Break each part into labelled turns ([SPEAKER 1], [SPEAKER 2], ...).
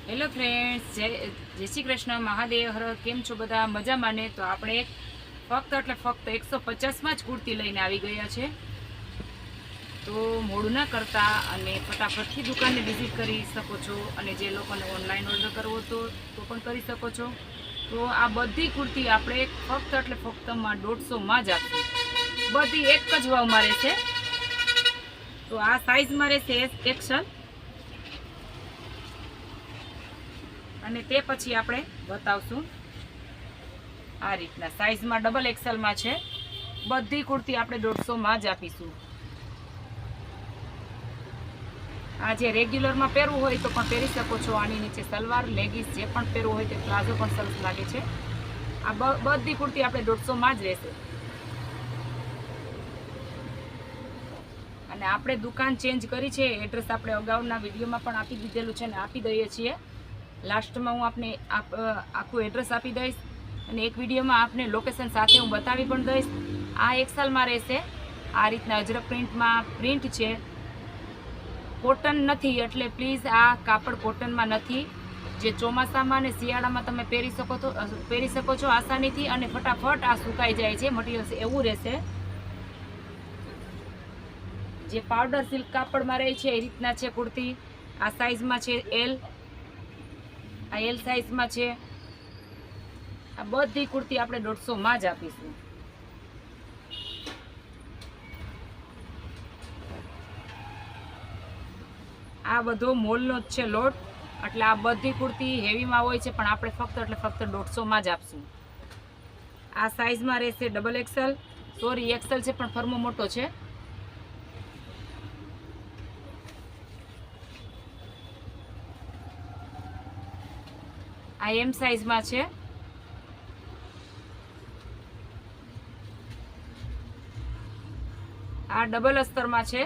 [SPEAKER 1] Hello friends, જય શ્રી કૃષ્ણ, મહાદેવ હર. કેમ છો બધા? મજામાં ને? તો આપણે ફક્ત 150માં જ કુર્તી લઈને આવી ગયા છે. તો મોડું ના કરતા અને ફટાફટથી દુકાનને વિઝિટ કરી શકો છો. અને જે લોકોને ઓનલાઈન ઓર્ડર કરવો તો પણ કરી શકો છો. તો આ બધી કુર્તી આપણે ફક્તમાં 150માં જ આપીશું. બધી એક જ ભાવમાં રહેશે. તો આ સાઇઝમાં રહેશે એક્સેલ, અને તે પછી આપણે બતાવશું. આ રીતના સાઇઝમાં ડબલ એક્સેલમાં છે. બધી કુર્તી આપણે 150માં જ આપીશું. આ જે રેગ્યુલરમાં પહેરવું હોય તો પણ પહેરી શકો છો. આની નીચે સલવાર, લેગીસ જે પણ પહેરવું હોય તે પ્લાઝો પણ સરસ લાગે છે. આ બધી કુર્તી આપણે 150માં જ રહેશે. અને આપણે દુકાન ચેન્જ કરી છે. એડ્રેસ આપણે અગાઉના વિડીયોમાં પણ આપી દીધેલું છે અને આપી દઈએ છીએ. લાસ્ટમાં હું આપને આખું એડ્રેસ આપી દઈશ અને એક વિડીયોમાં આપને લોકેશન સાથે હું બતાવી પણ દઈશ. આ એક્સેલમાં રહેશે. આ રીતના અજરક પ્રિન્ટમાં પ્રિન્ટ છે. કોટન નથી, એટલે પ્લીઝ આ કાપડ કોટનમાં નથી. જે ચોમાસામાં અને શિયાળામાં તમે પહેરી શકો છો આસાનીથી, અને ફટાફટ આ સુકાઈ જાય છે. મટીરિયલ એવું રહેશે. જે પાવડર સિલ્ક કાપડમાં રહે છે એ રીતના છે કુર્તી. આ સાઇઝમાં છે એલ, આ એલ સાઇઝમાં છે. આ બધી કુર્તી આપણે 150માં જ આપીશું. આ બધો મોલનો જ છે લોટ, એટલે આ બધી કુર્તી હેવીમાં હોય છે, પણ આપણે ફક્ત 150માં જ આપશું. આ સાઇઝમાં રહેશે ડબલ એક્સેલ, સોરી એક્સેલ છે પણ ફર્મો મોટો છે. આ એમ સાઇઝમાં છે. આ ડબલ અસ્તરમાં છે,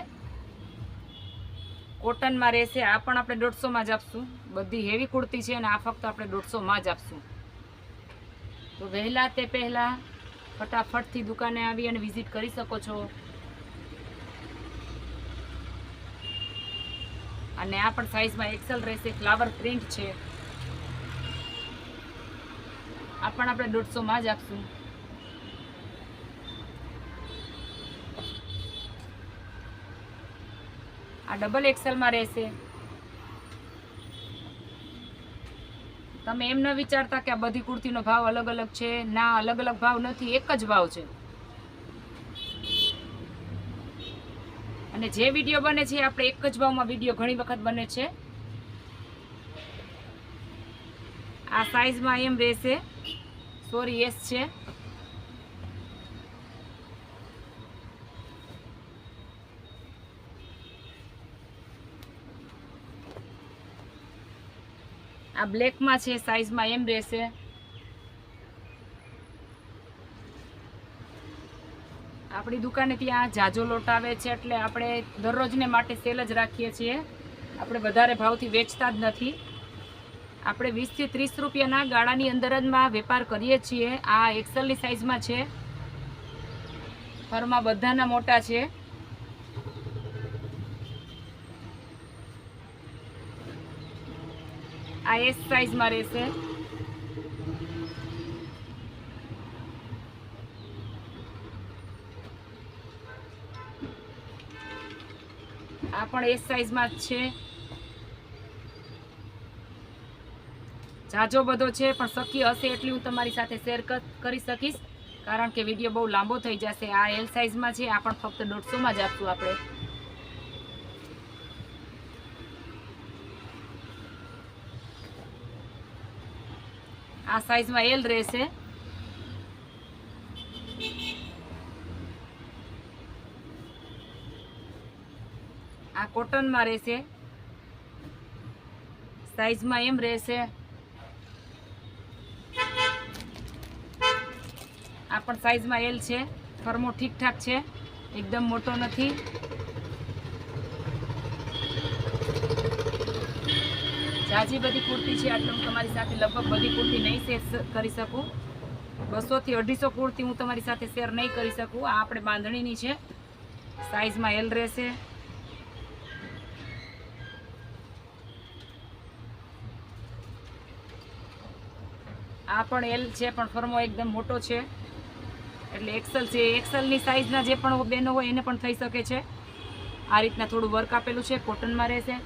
[SPEAKER 1] કોટનમાં રહેશે. આ પણ આપણે 150માં જ આપશું. બધી હેવી કુર્તી છે અને આ ફક્ત આપણે 150માં જ આપશું. તો વહેલા તે પહેલા ફટાફટથી દુકાને આવી અને વિઝિટ કરી શકો છો. અને આ પણ સાઇઝમાં એક્સેલ રહેશે. ફ્લાવર પ્રિન્ટ છે. આ પણ આપણે 150માં જ આપશું. આ ડબલ એક્સેલમાં રહેશે. તમે એમ ન વિચારતા કે આ બધી કુર્તીનો ભાવ અલગ અલગ છે. ના, અલગ અલગ ભાવ નથી, એક જ ભાવ છે. અને જે વિડીયો બને છે આપણે એક જ ભાવમાં વિડીયો ઘણી વખત બને છે. આ સાઇઝમાં એમ રહેશે, સોરી એસ છે. આ બ્લેકમાં છે, સાઇઝમાં એમ રહેશે. આપણી દુકાને ત્યાં જાજો લોટ આવે છે, એટલે આપણે દરરોજને માટે સેલ જ રાખીએ છીએ. આપણે વધારે ભાવથી વેચતા જ નથી. આપણે 20 થી 30 રૂપિયાના ગાળાની અંદર જ વેપાર કરીએ છીએ. આ એક્સેલની સાઇઝમાં છે. ફરમાં બધાના મોટા છે. આ એસ સાઇઝમાં રહેશે. આ પણ એસ સાઇઝમાં જ છે. જાજો બધો છે, પણ શક્ય હશે એટલી હું તમારી સાથે શેર કરી શકીશ, કારણ કે વિડીયો બહુ લાંબો થઈ જશે. આ એલ સાઇઝમાં છે. આ પણ ફક્ત 150માં જ આપશું આપણે. આ સાઇઝમાં એલ રહેશે. આ કોટનમાં રહેશે. સાઇઝમાં એમ રહેશે. આ પણ સાઇઝમાં એલ છે. ફર્મો ઠીકઠાક છે, એકદમ મોટો નથી. જાજી બધી કુર્તી છે, એટલે હું તમારી સાથે લગભગ બધી કુર્તી નહીં શેર કરી શકું. 200 થી 250 કુર્તી હું તમારી સાથે શેર નહીં કરી શકું. આ આપણે બાંધણીની છે. સાઇઝમાં એલ રહેશે. આ પણ એલ છે, પણ ફર્મો એકદમ મોટો છે, એટલે એક્સેલ છે. એક્સેલની સાઇઝના જે પણ બહેનો હોય એને પણ થઈ શકે છે. આ રીતના થોડું વર્ક આપેલું છે, કોટનમાં રહેશે.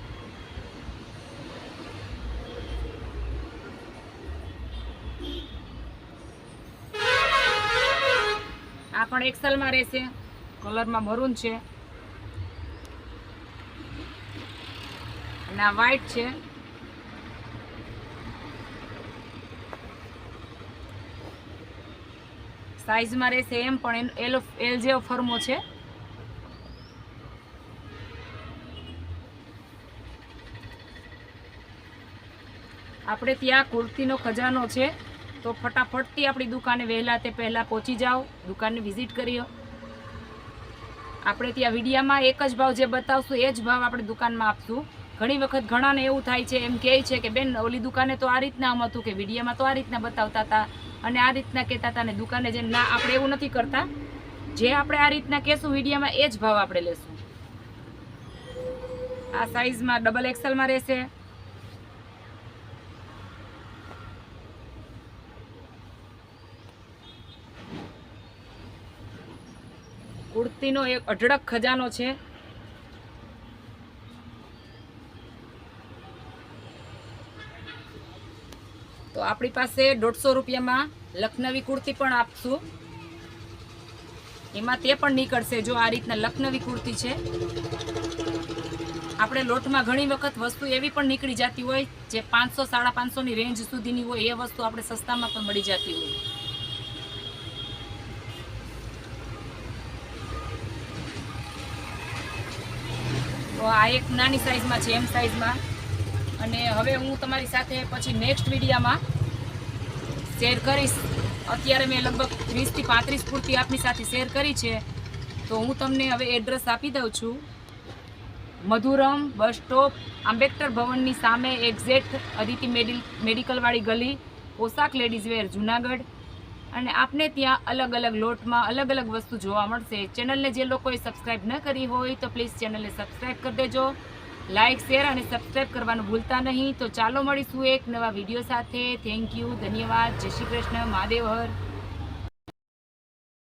[SPEAKER 1] આ પણ એક્સેલમાં રહેશે, કલરમાં મરૂન છે અને આ વ્હાઈટ છે. સાઈઝમાં રહેશે એમ, પણ એલ જેવો ફર્મો છે. આપણે ત્યાં કુર્તીનો ખજાનો છે, તો ફટાફટથી આપણી દુકાને વહેલા તે પહેલાં પહોંચી જાઓ, દુકાનની વિઝિટ કરીએ. આપણે ત્યાં વિડીયામાં એક જ ભાવ જે બતાવશું એ જ ભાવ આપણે દુકાનમાં આપશું. ઘણી વખત ઘણાને એવું થાય છે, એમ કહે છે કે બેન ઓલી દુકાને તો આ રીતના આમ હતું, કે વિડીયામાં તો આ રીતના બતાવતા હતા અને આ રીતના કહેતા હતા, ને દુકાને જે ના, આપણે એવું નથી કરતા. જે આપણે આ રીતના કહેશું વિડીયામાં એ જ ભાવ આપણે લેશું. આ સાઈઝમાં ડબલ એક્સેલમાં રહેશે. કુર્તીનો એક અઢળક ખજાનો છે. તો આપણી પાસે 150 રૂપિયામાં લખનવી કુર્તી પણ આપશું. એમાં તે પણ નીકળશે. જો આ રીતના લખનવી કુર્તી છે. આપણે લોટમાં ઘણી વખત વસ્તુ એવી પણ નીકળી જતી હોય જે 500-550 ની રેન્જ સુધીની હોય, એ વસ્તુ આપણે સસ્તામાં પણ મળી જતી હોય. તો આ એક નાની સાઈઝમાં છે, એમ સાઈઝમાં. અને હવે હું તમારી સાથે પછી નેક્સ્ટ વિડીયામાં શેર કરીશ. અત્યારે મેં લગભગ 30 થી 35 કુર્તી આપની સાથે શેર કરી છે. તો હું તમને હવે એડ્રેસ આપી દઉં છું. મધુરમ બસ સ્ટોપ, આંબેડકર ભવનની સામે એક્ઝેક્ટ અદિતિ મેડિકલવાળી ગલી, પોશાક લેડીઝ વેર, જુનાગઢ. અને આપને ત્યાં અલગ અલગ લોટમાં અલગ અલગ વસ્તુ જોવા મળશે. ચેનલને જે લોકોએ સબસ્ક્રાઈબ ન કરી હોય તો પ્લીઝ ચેનલને સબસ્ક્રાઈબ કરી દેજો. લાઇક, શેર અને સબસ્ક્રાઈબ કરવાનું ભૂલતા નહીં. તો ચાલો મળીશું એક નવા વિડીયો સાથે. થેન્ક યુ, ધન્યવાદ. જય શ્રી કૃષ્ણ, મહાદેવ હર.